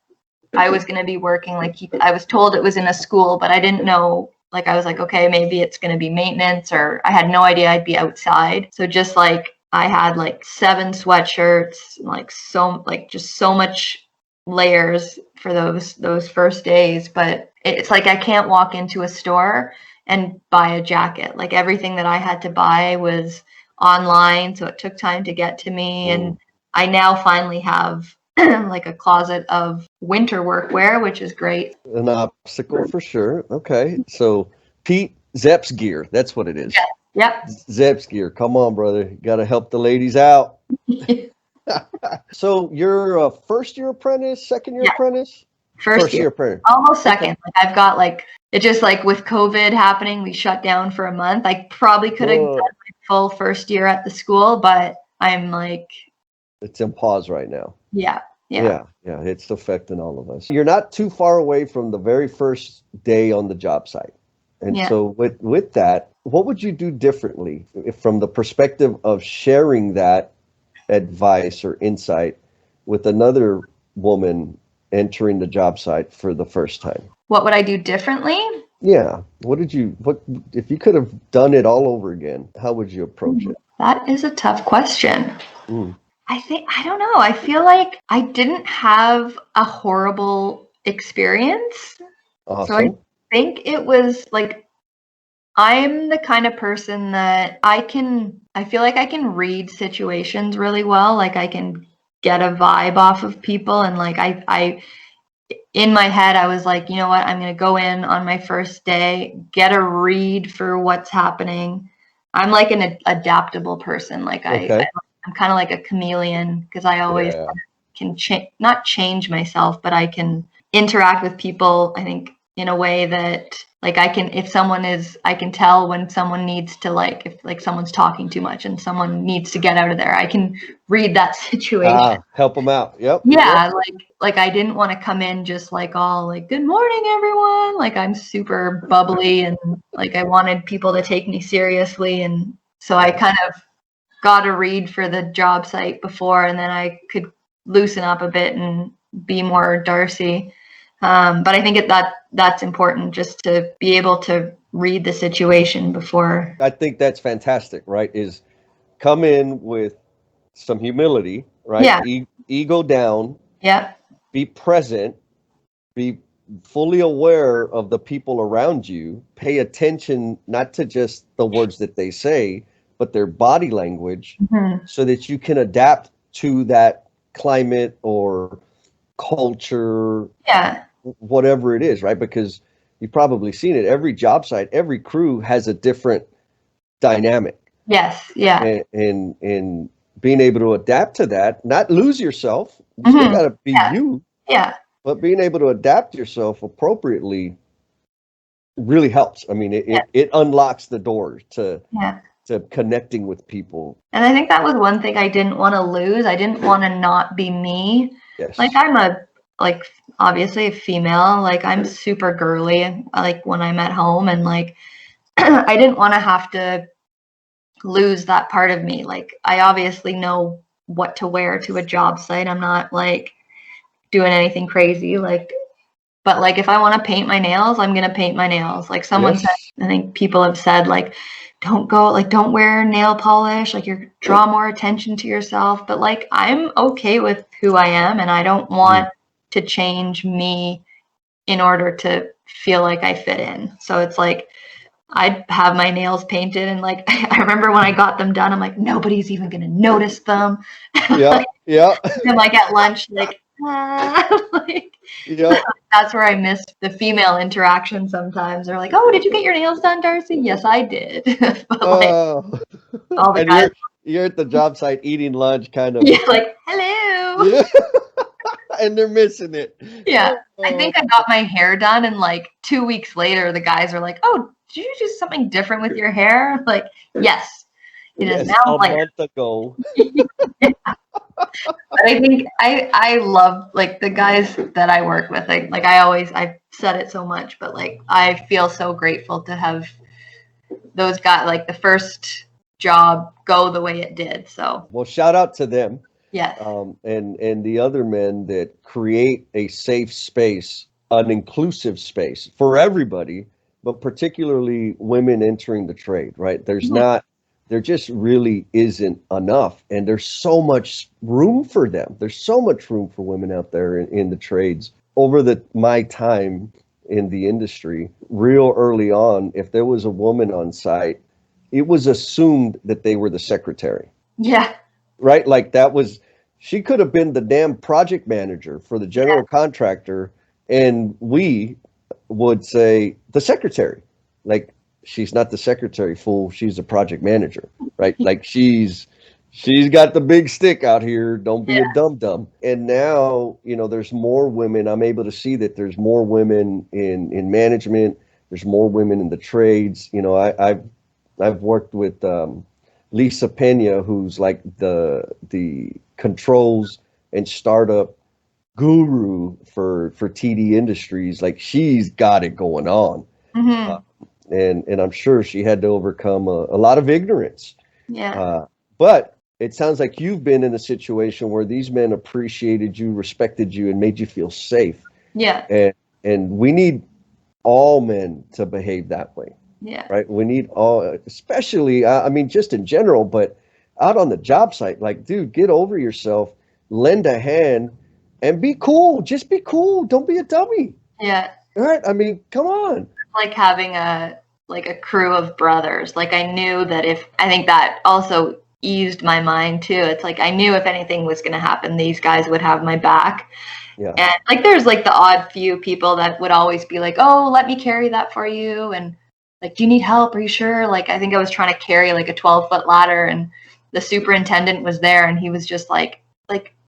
I was going to be working. Like, I was told it was in a school, but I didn't know. Like, I was like, okay, maybe it's going to be maintenance, or I had no idea I'd be outside. So just like, I had like 7 sweatshirts, like just so much layers for those first days. But it's like, I can't walk into a store and buy a jacket. Like, everything that I had to buy was online, so it took time to get to me. And I now finally have like a closet of winter workwear, which is great. An obstacle for sure. Okay. So, Pete Zepp's gear. That's what it is. Yeah. Zepp's gear. Come on, brother. Got to help the ladies out. Yep. So you're a first year apprentice, second year Yeah. apprentice? First year. Apprentice. Almost Okay. second. Like, I've got, like, it just, like, with COVID happening, we shut down for a month. I probably could have done my full first year at the school, but I'm like, it's in pause right now. Yeah. It's affecting all of us. You're not too far away from the very first day on the job site. And so with that, what would you do differently from the perspective of sharing that advice or insight with another woman entering the job site for the first time? What would I do differently? Yeah. What if you could have done it all over again, how would you approach it? That is a tough question. I don't know. I feel like I didn't have a horrible experience. Awesome. So I think it was like, I'm the kind of person that I feel like I can read situations really well. Like, I can get a vibe off of people. And like, I in my head, I was like, you know what? I'm going to go in on my first day, get a read for what's happening. I'm like an adaptable person. Like, I'm kind of like a chameleon, because I always can not change myself, but I can interact with people, I think, in a way that, like, I can tell when someone needs to, like, if like someone's talking too much and someone needs to get out of there, I can read that situation. Help them out. Yep. Yeah. Like I didn't want to come in just like all like, good morning, everyone. Like, I'm super bubbly, and like, I wanted people to take me seriously. And so I kind of got a read for the job site before, and then I could loosen up a bit and be more Darci. But I think that's important, just to be able to read the situation before. I think that's fantastic, right? Is come in with some humility, right? Yeah. Ego down. Yeah. Be present. Be fully aware of the people around you. Pay attention not to just the words that they say, but their body language, so that you can adapt to that climate or culture, whatever it is, right? Because you've probably seen it. Every job site, every crew has a different dynamic. Yes. Yeah. And being able to adapt to that, not lose yourself. You still got to be you. Yeah. But being able to adapt yourself appropriately really helps. I mean, it unlocks the door to connecting with people. And I think that was one thing I didn't want to lose. I didn't want to not be me. Yes. Like, I'm obviously a female. Like, I'm super girly, like, when I'm at home, and like, I didn't want to have to lose that part of me. Like, I obviously know what to wear to a job site. I'm not like doing anything crazy. Like, but like, if I want to paint my nails, I'm going to paint my nails. Like, someone said, I think people have said, like, don't wear nail polish. Like, you draw more attention to yourself. But like, I'm okay with who I am, and I don't want to change me in order to feel like I fit in. So it's like, I'd have my nails painted, and like I remember when I got them done, I'm like, nobody's even gonna notice them. Yeah, yeah, And like at lunch, like, like yeah. that's where I missed the female interaction sometimes. They're like, "Oh, did you get your nails done, Darcy?" Yes, I did. But like Oh, all the and guys, you're at the job site eating lunch, kind of. yeah, like, "Hello." Yeah, and they're missing it. Yeah, I Oh, think I got my hair done, and like 2 weeks later, the guys are like, "Oh, did you do something different with your hair?" I'm like, yes, it is yes, now a lighter. month ago. But I think I love like the guys that I work with. Like I've said it so much, but like I feel so grateful to have those guys, like the first job go the way it did. So Well, shout out to them, yes, and the other men that create a safe space, an inclusive space for everybody, but particularly women entering the trade. Right? There just really isn't enough, and there's so much room for them. There's so much room for women out there in the trades. Over my time in the industry, real early on, if there was a woman on site, it was assumed that they were the secretary, yeah, right? Like she could have been the damn project manager for the general contractor, and we would say the secretary. Like, she's not the secretary, fool. She's a project manager, right? Like, she's got the big stick out here. Don't be a dum dum. And now, there's more women. I'm able to see that there's more women in management. There's more women in the trades. I've worked with Lisa Pena, who's like the controls and startup guru for TD Industries. Like, she's got it going on, hmm uh, and I'm sure she had to overcome a lot of ignorance. yeah, But it sounds like you've been in a situation where these men appreciated you, respected you, and made you feel safe. yeah, And we need all men to behave that way. yeah, Right? We need all, especially, I mean, just in general, but out on the job site, like, dude, get over yourself, lend a hand, and be cool. Just be cool. Don't be a dummy. yeah. All right? I mean, come on. Like having a crew of brothers. Like I knew that if I think that also eased my mind too. It's like I knew if anything was going to happen, these guys would have my back. Yeah. And like there's like the odd few people that would always be like, "Oh, let me carry that for you," and like, "Do you need help? Are you sure?" Like I think I was trying to carry like a 12-foot ladder, and the superintendent was there, and he was just like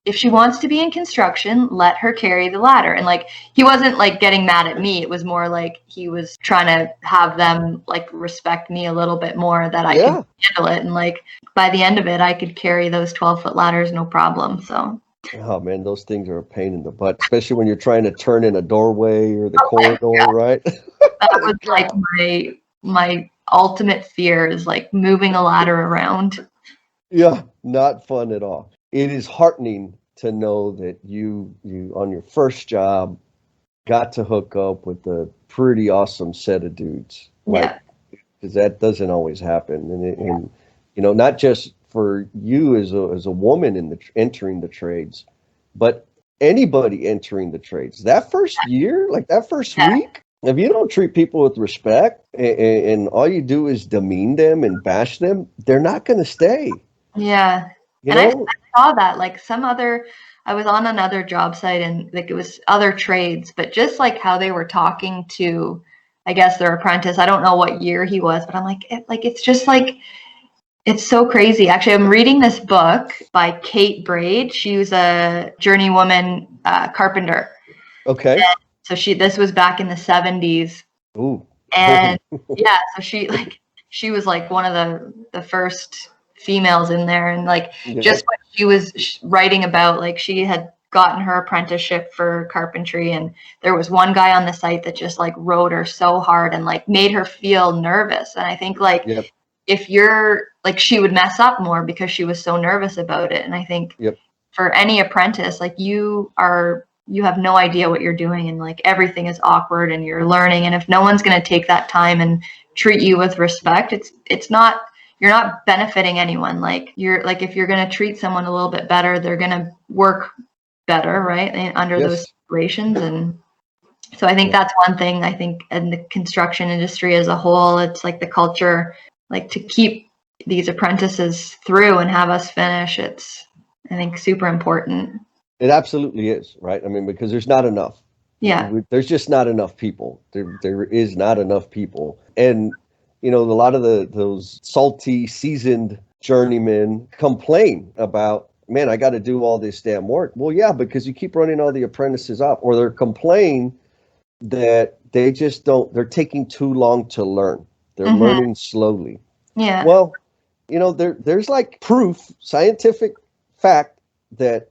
if she wants to be in construction, let her carry the ladder. And like he wasn't like getting mad at me. It was more like he was trying to have them like respect me a little bit more, that I Yeah. could handle it. And like by the end of it, I could carry those 12-foot ladders no problem. So Oh, man, those things are a pain in the butt, especially when you're trying to turn in a doorway or the oh my corridor, God, right? that was like my ultimate fear, is like moving a ladder around. Yeah, not fun at all. It is heartening to know that you on your first job got to hook up with a pretty awesome set of dudes. Like, Yeah. because that doesn't always happen, and not just for you as a woman entering the trades, but anybody entering the trades. That first year, like that first Yeah. week, if you don't treat people with respect, and all you do is demean them and bash them, they're not going to stay. Yeah. You And I know? saw that like I was on another job site, and like it was other trades, but just like how they were talking to, I guess, their apprentice. I don't know what year he was, but I'm like, it's just like, it's so crazy. Actually, I'm reading this book by Kate Braid. She was a journeywoman carpenter. Okay. So this was back in the 70s. Ooh. And yeah, so she was like one of the first females in there, and like Yeah. just what she was writing about, like she had gotten her apprenticeship for carpentry, and there was one guy on the site that just like rode her so hard and like made her feel nervous. And I think like Yep. if you're like, she would mess up more because she was so nervous about it. And I think Yep. for any apprentice, like you have no idea what you're doing, and like everything is awkward and you're learning, and if no one's going to take that time and treat you with respect, it's not, you're not benefiting anyone. Like you're like, if you're going to treat someone a little bit better, they're going to work better, right, under those Yes. situations. And So I think that's one thing. I think in the construction industry as a whole, it's like the culture, like to keep these apprentices through and have us finish. It's, I think, super important. It absolutely is, right? I mean, because there's not enough. Yeah. There's just not enough people. There is not enough people. And, you know, a lot of those salty, seasoned journeymen complain about, man, I got to do all this damn work. Well, yeah, because you keep running all the apprentices up, or they're complaining that they just don't, they're taking too long to learn. They're learning slowly. Yeah. Well, you know, there's like proof, scientific fact that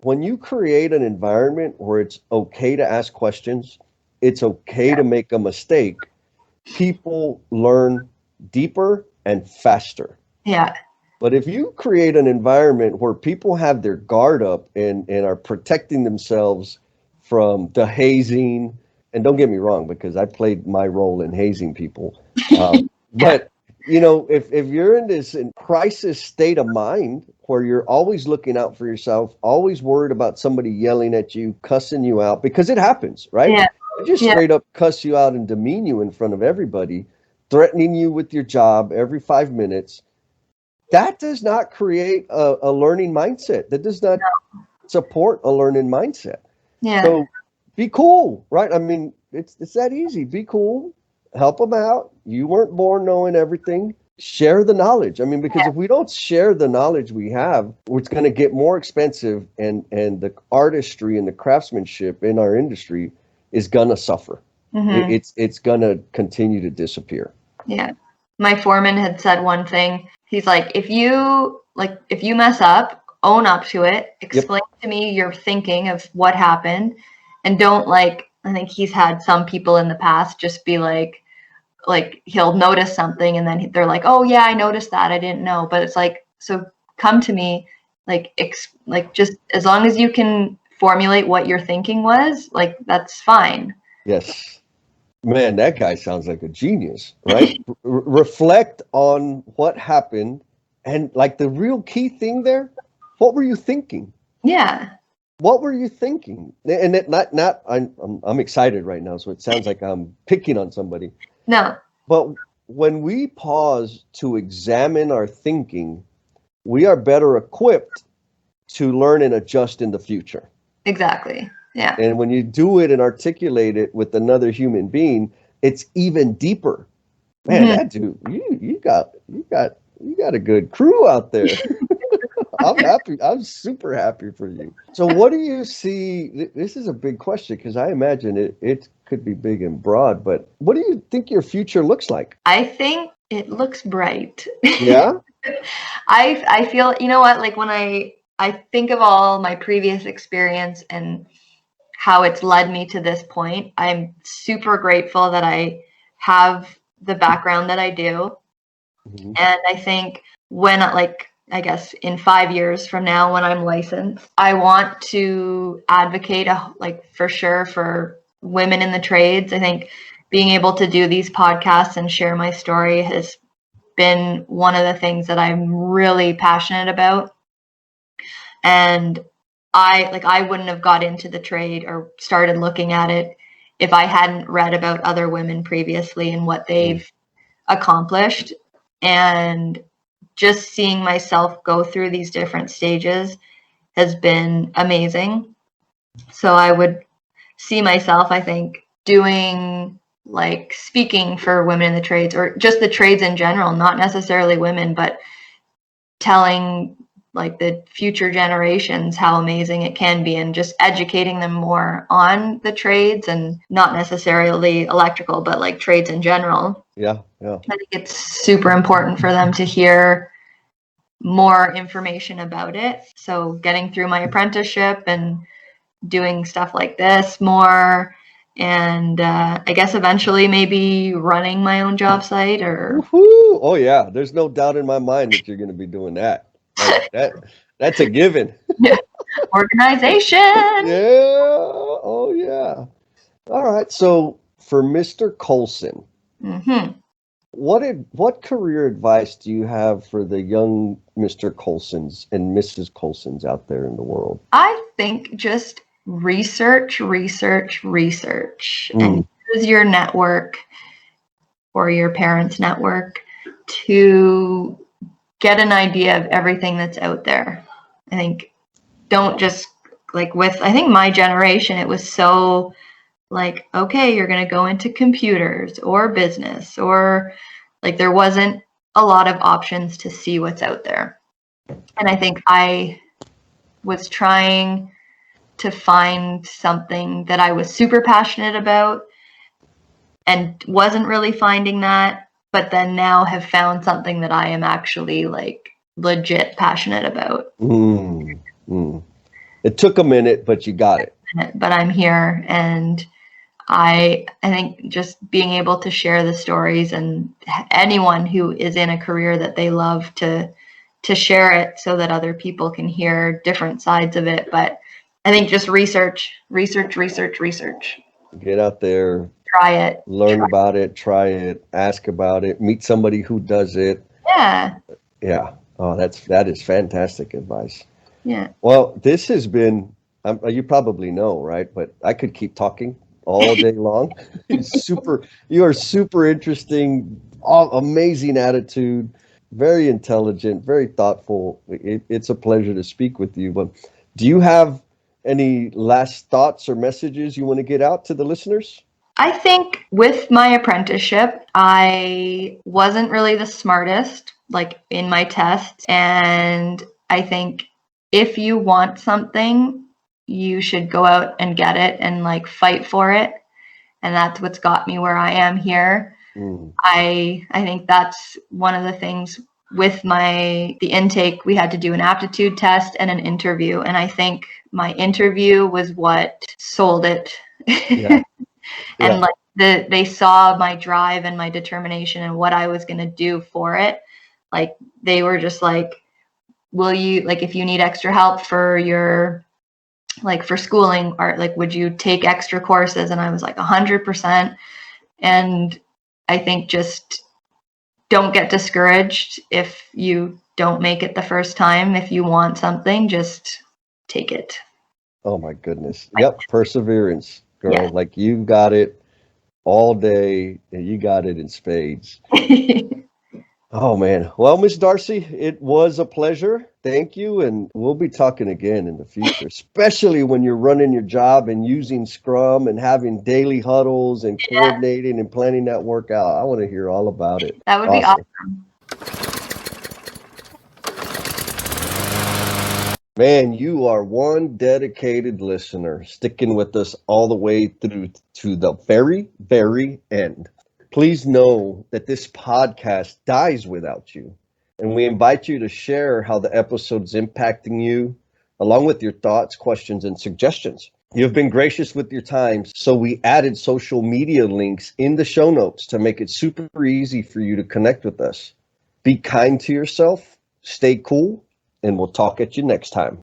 when you create an environment where it's okay to ask questions, it's okay to make a mistake, people learn deeper and faster. Yeah. But if you create an environment where people have their guard up and are protecting themselves from the hazing, and don't get me wrong, because I played my role in hazing people, but you know, if you're in this crisis state of mind where you're always looking out for yourself, always worried about somebody yelling at you, cussing you out, because it happens, right? Yeah. They just straight up cuss you out and demean you in front of everybody, threatening you with your job every 5 minutes. That does not create a learning mindset. That does not support a learning mindset. Yeah. So be cool, right? I mean, it's that easy. Be cool. Help them out. You weren't born knowing everything. Share the knowledge. I mean, because if we don't share the knowledge we have, it's going to get more expensive, and the artistry and the craftsmanship in our industry is going to suffer. It's going to continue to disappear. Yeah. My foreman had said one thing. He's like, if you mess up, own up to it, explain to me your thinking of what happened, and don't, like, I think he's had some people in the past just be like he'll notice something and then they're like, oh yeah, I noticed that, I didn't know. But it's like, so come to me, like just as long as you can formulate what your thinking was, like, that's fine. Yes. Man, that guy sounds like a genius, right? Reflect on what happened, and like the real key thing there, what were you thinking? Yeah. What were you thinking? And it not I'm excited right now, so it sounds like I'm picking on somebody. No. But when we pause to examine our thinking, we are better equipped to learn and adjust in the future. Exactly. Yeah. And when you do it and articulate it with another human being, it's even deeper. Man, that dude, you got a good crew out there. I'm happy. I'm super happy for you. So what do you see? This is a big question, because I imagine it could be big and broad, but what do you think your future looks like? I think it looks bright. Yeah. I feel, you know what, like when I think of all my previous experience and how it's led me to this point, I'm super grateful that I have the background that I do. And I think when, like, I guess in 5 years from now, when I'm licensed, I want to advocate, like, for sure, for women in the trades. I think being able to do these podcasts and share my story has been one of the things that I'm really passionate about. And I wouldn't have got into the trade or started looking at it if I hadn't read about other women previously and what they've accomplished. And just seeing myself go through these different stages has been amazing. So I would see myself, I think, doing, like, speaking for women in the trades, or just the trades in general, not necessarily women, but telling, like, the future generations how amazing it can be, and just educating them more on the trades, and not necessarily electrical, but like trades in general. Yeah. I think it's super important for them to hear more information about it. So getting through my apprenticeship and doing stuff like this more, and I guess eventually maybe running my own job site, or Woo-hoo. Oh yeah, there's no doubt in my mind that you're going to be doing that. Like that's a given. organization. Yeah. Oh yeah. All right. So for Mr. Colson, what career advice do you have for the young Mr. Colsons and Mrs. Colsons out there in the world? I think just research, research, research, and Mm. use your network or your parents' network to get an idea of everything that's out there. I think don't just like with, I think my generation, it was so like, okay, you're going to go into computers or business, or like there wasn't a lot of options to see what's out there. And I think I was trying to find something that I was super passionate about and wasn't really finding that, but then now have found something that I am actually like legit passionate about. Mm. Mm. It took a minute, but you got it. But I'm here, and I think just being able to share the stories, and anyone who is in a career that they love to share it so that other people can hear different sides of it. But I think just research. Get out there, Try it. learn about it, try it, ask about it, meet somebody who does it. Yeah. Yeah. Oh, that is fantastic advice. Yeah. Well, this has been, you probably know, right? But I could keep talking all day long. You are super interesting, amazing attitude, very intelligent, very thoughtful. It's a pleasure to speak with you. But do you have any last thoughts or messages you want to get out to the listeners? I think with my apprenticeship, I wasn't really the smartest, like in my tests. And I think if you want something, you should go out and get it and like fight for it. And that's what's got me where I am here. Mm. I think that's one of the things with the intake. We had to do an aptitude test and an interview. And I think my interview was what sold it. Yeah. And like they saw my drive and my determination and what I was going to do for it. Like they were just like, will you, like, if you need extra help for your, like for schooling, or like, would you take extra courses? And I was like 100%. And I think just don't get discouraged if you don't make it the first time. If you want something, just take it. Oh my goodness. Yep. Perseverance, girl. Yeah. Like you got it all day and you got it in spades. Oh man. Well, Miss Darci, it was a pleasure. Thank you. And we'll be talking again in the future, especially when you're running your job and using Scrum and having daily huddles and coordinating and planning that workout. I want to hear all about it. That would be awesome. Man, you are one dedicated listener, sticking with us all the way through to the very, very end. Please know that this podcast dies without you, and we invite you to share how the episode's impacting you, along with your thoughts, questions, and suggestions. You've been gracious with your time, so we added social media links in the show notes to make it super easy for you to connect with us. Be kind to yourself, stay cool, and we'll talk at you next time.